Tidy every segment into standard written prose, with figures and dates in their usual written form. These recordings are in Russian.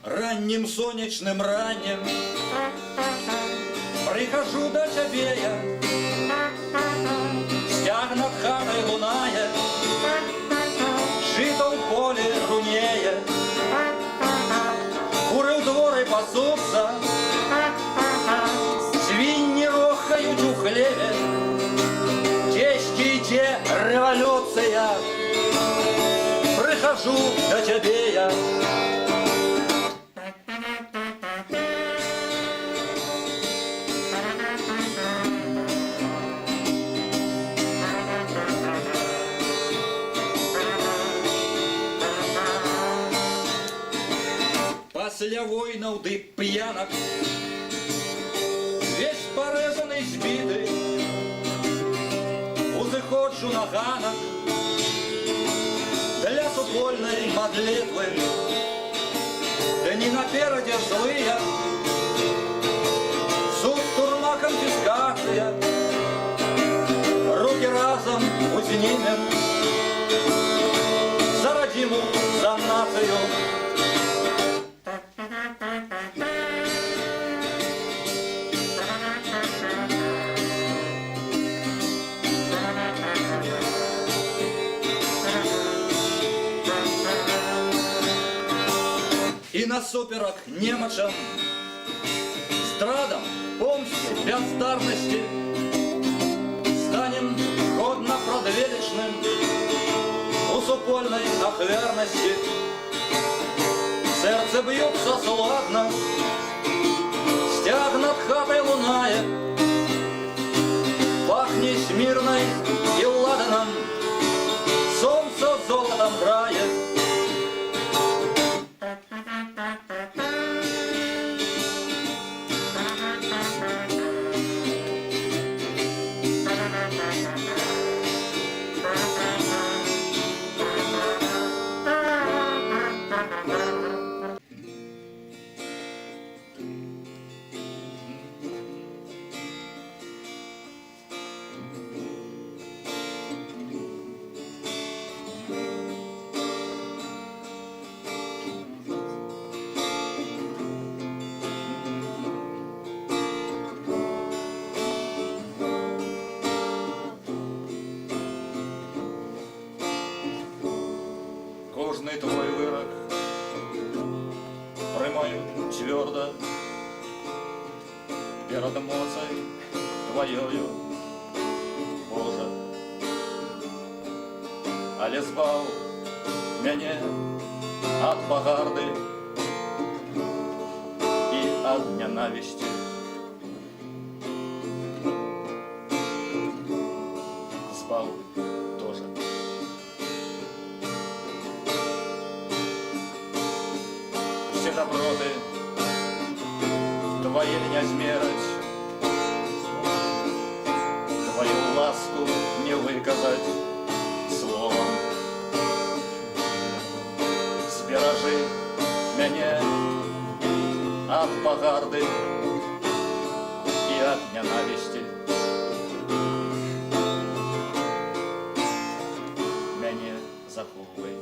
Ранним сонячним раннем прихожу до тебе я, стяг над хатой лунає, жито в полі рунеє, кури в дворі пасуться, свиньи рохають у хлеве, течки йде революція, прихожу до тебе я. Після воїнів ди п'янок, весь порезаний, збитий, узыходжу на ганок для футбольної модлитви, дні напереді злия, суд, турма, конфіскація, руки разом узнімем за родиму, за націю. И насуперок немочам, страдам, помсти, бездарности станем годно продвеличным у супольной охверности. Сердце бьется сладно, стяг над хатой лунає, пахнет Смирной и ладаном, солнце золотом грає. Кожний твой вирок приймаю твердо перед мocей твоєю, Боже. Але збав мене от погарди і от ненависті. Збав тоже. Все доброты твои не измерить, твою ласку не выказать словом. Збережи меня от погарди и от ненависти. Меня заховывай.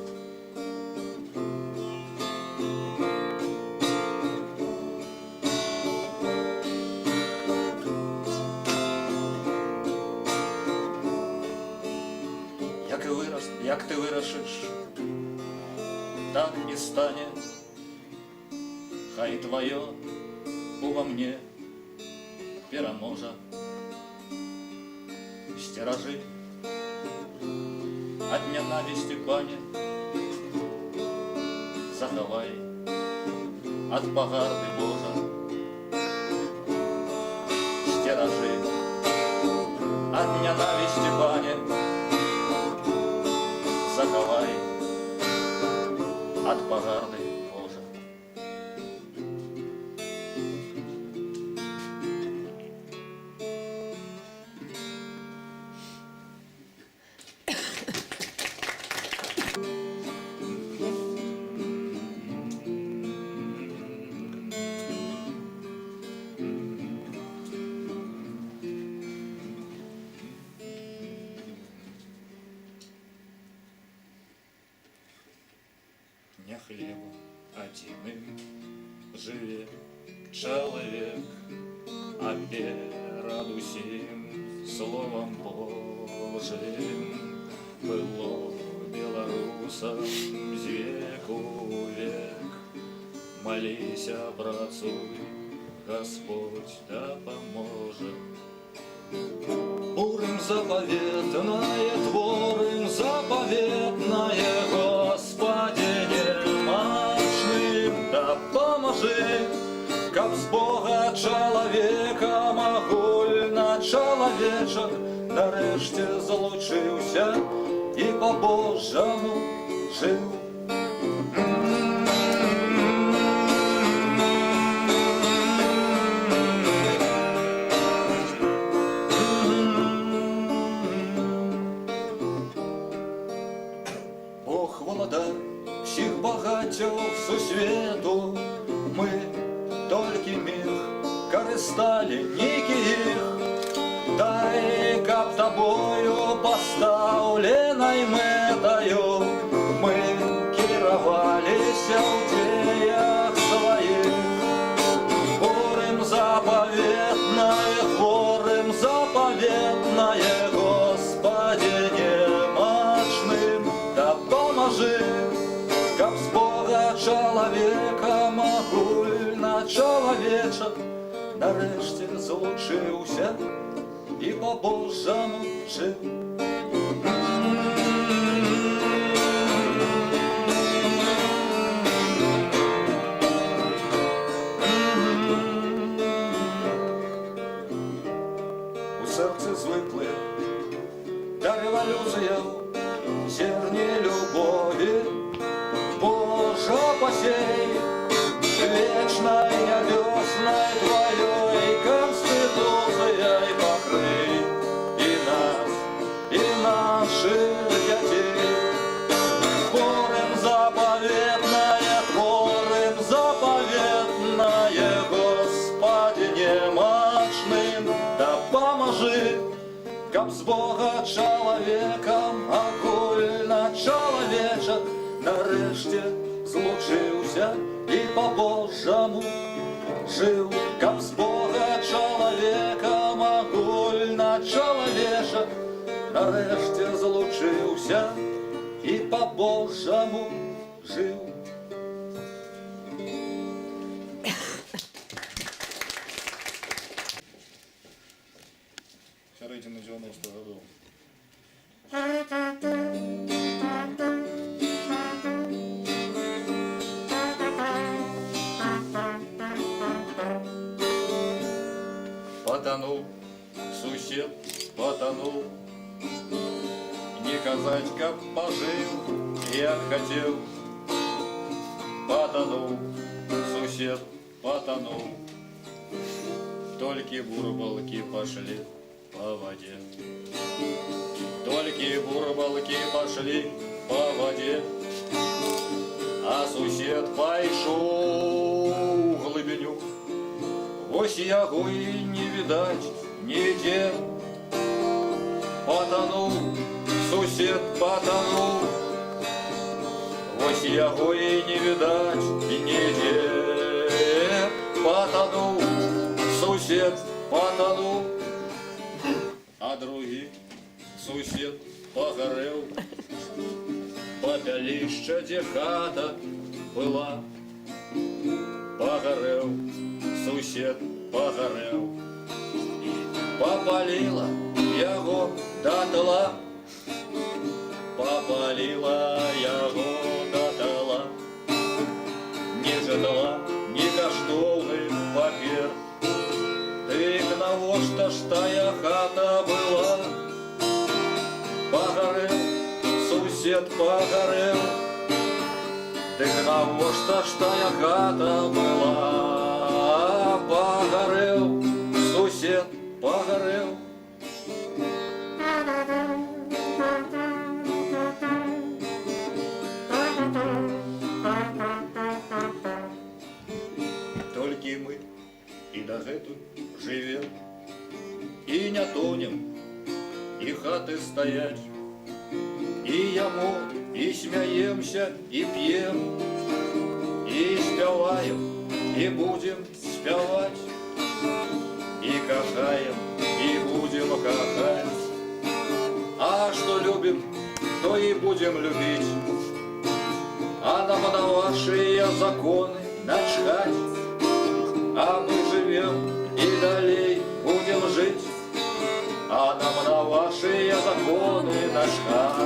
Як ти вирішиш, так і стане, хай твоє во мне переможе. Стережи от ненависти, пане, заховай от погарди, Божа. Стережи от ненависти, пане, заховай от погарди, Боже. адзіным жыве чалавек, а перад усім словам Божым было беларусам з веку ў век. Маліся, працуй, Господь дапаможа. Творым заповедное, творым заповедное, Господи немачным дапаможи, каб з Бога чалавекам агульна чалавечак нарэшце злучыўся і па-божаму жыў. Бог володар всіх багатьох сусвету, ми толькі міг карысталі нейкі іх. Дай, каб табою пастаўленай мэтаю мы кіраваліся ў дзеях сваіх. Творым запаветнае, творым запаветнае, Господи немачным дапаможы, каб з Бога чалавекам агульна чалавечак нарэшце злучыўся і па-божаму жыў. У сэрцы звыклыя да рэвалюцыяў зерні любові, Божа пасей вечнай нябёснай тваёй Конституцыяй покрый і нас, і нашых дзяцей. Творым запаветнае, творым запаветнае, Господи немачным дапаможы, каб з Бога чалавекам агульна чалавечак нарэшце злучыўся і па-божаму жыў. Каб з Бога чалавекам агульна чалавечак нарэшце злучыўся і па-божаму жыў. Сярэдзіна 90-х гадоў. Потонул, сусед потонул, не казать, как пожил, як хотел. Потонул, сусед потонул, только бурбалки пошли по воде. Только бурбалки пошли по воде, а сусед пайшоў у глыбіню. Вось яго і не відаць нідзе. Потонул, сусед потонул, вось яго і не відаць нідзе. Потонул, сусед потонул, а другі сусед пагарэў. Папялішча, дзе хата была, пагарэў, сусед пагарэў. Попаліла яго датла, попаліла яго датла. Ні жадала, ні каштоўных папер, дык навошта ж тая хата была? Пагарэў, сусед пагарэў, дык навошта ж тая хата была? Пагарэў, сусед пагарэў. Толькі мы і дагэтуль жывем, і не тонем, і хаты стаяць, і яму, і смяемся, і п'ем, і і спяваем, і будем спявать, і кахаем, і будем кахать. А что любим, то и будем любить, а нам на ваши законы начхать. А мы живем и далей будем жить, а нам на ваши законы начхать.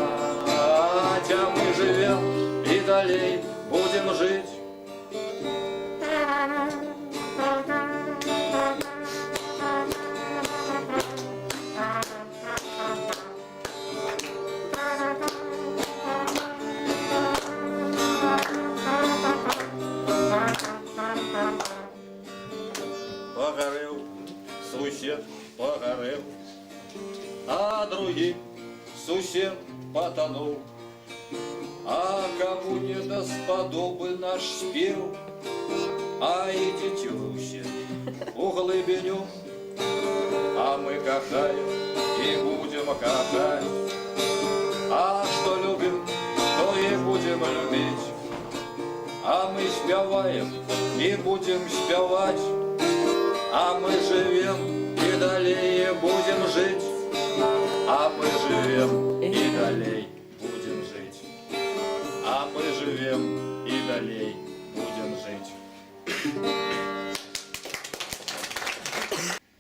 А мы живем и далей будем жить. Погорел, сусед погорел, а другим сусед потонул. А кому не дасподобы наш спев, а идите все у глыбиню, а мы кахаем и будем кахать. А что любим, то и будем любить, а мы спеваем и будем спевать. А мы живем и далее будем жить, а мы живем и далее будем жить, а мы живем и далее будем жить.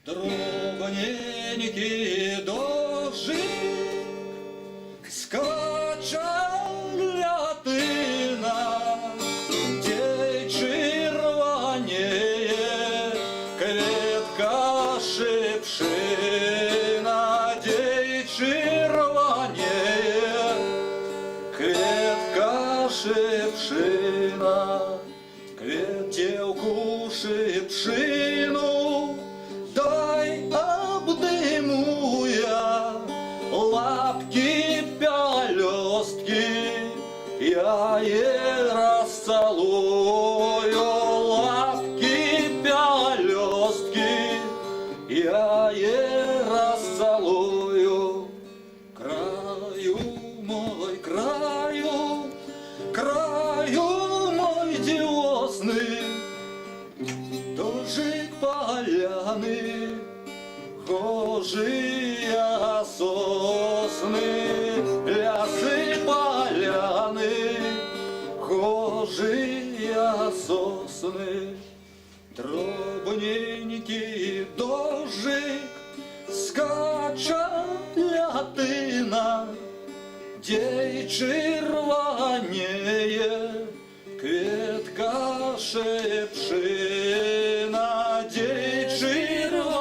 Дробненький дождик скачал лятина, дей червонее кветка шипшина, дей червонее кветка шипшина. Кветелку шипшину дай обдыму я, лапки пялёстки я ей расцелую, лапки пялёстки я ей расцелую. Краю мой, краю, краю мой девозный, дождик поляны, гожие сосны, лясы поляны, гожие сосны. Дробненький дождик скача лятина, дей червонее кветка шипшина, дей червонее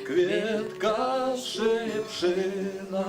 кветка шипшина.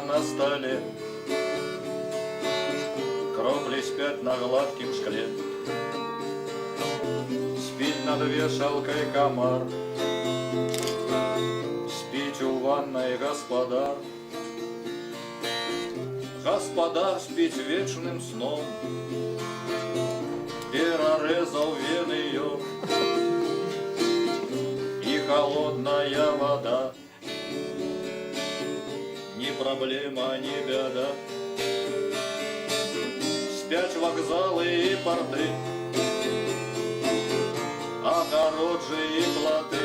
На столе кропли спят на гладким шкле, спит над вешалкой комар, спит у ванной господар. Господар спит вечным сном, перерезал вены ее, и холодная вода ни проблема, ни беда. Спят вокзалы и порты, огороджи и плоты,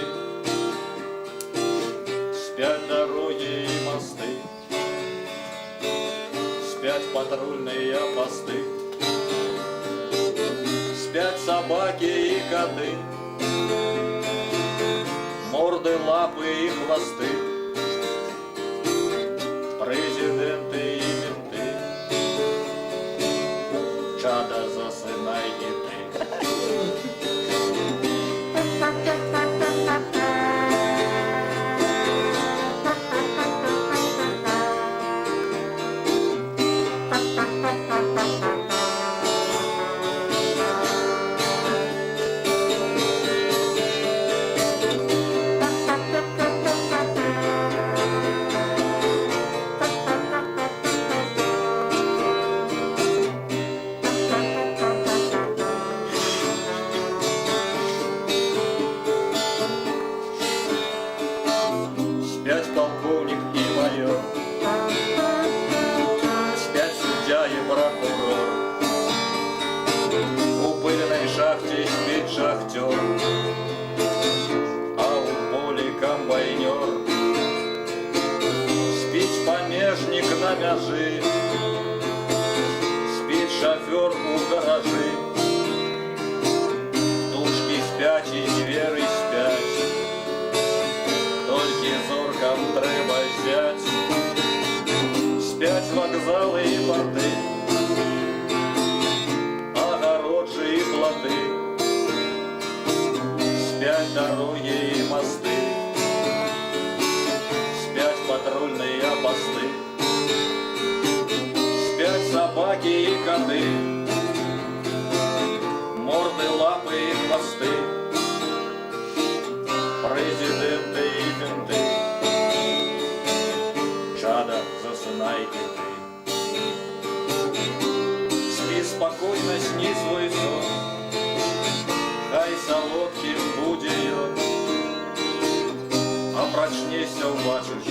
спят дороги и мосты, спят патрульные посты, спят собаки и коты, морды, лапы и хвосты, президенты и менты. Чада, засынай и ты. Спит шофер у гаражи, тушки спят и звери спят, толькі зоркам треба взять. Спять вокзалы и порты, огороджи и плоты, спять дороги и мосты, спять патрульные посты, спять собаки и коты, морды, лапы и хвосты, президенты и менты. Чада, засынайте ты. Спи спокойно, сни свой сон, хай солодким буде ён, а прочнешься, убачишь,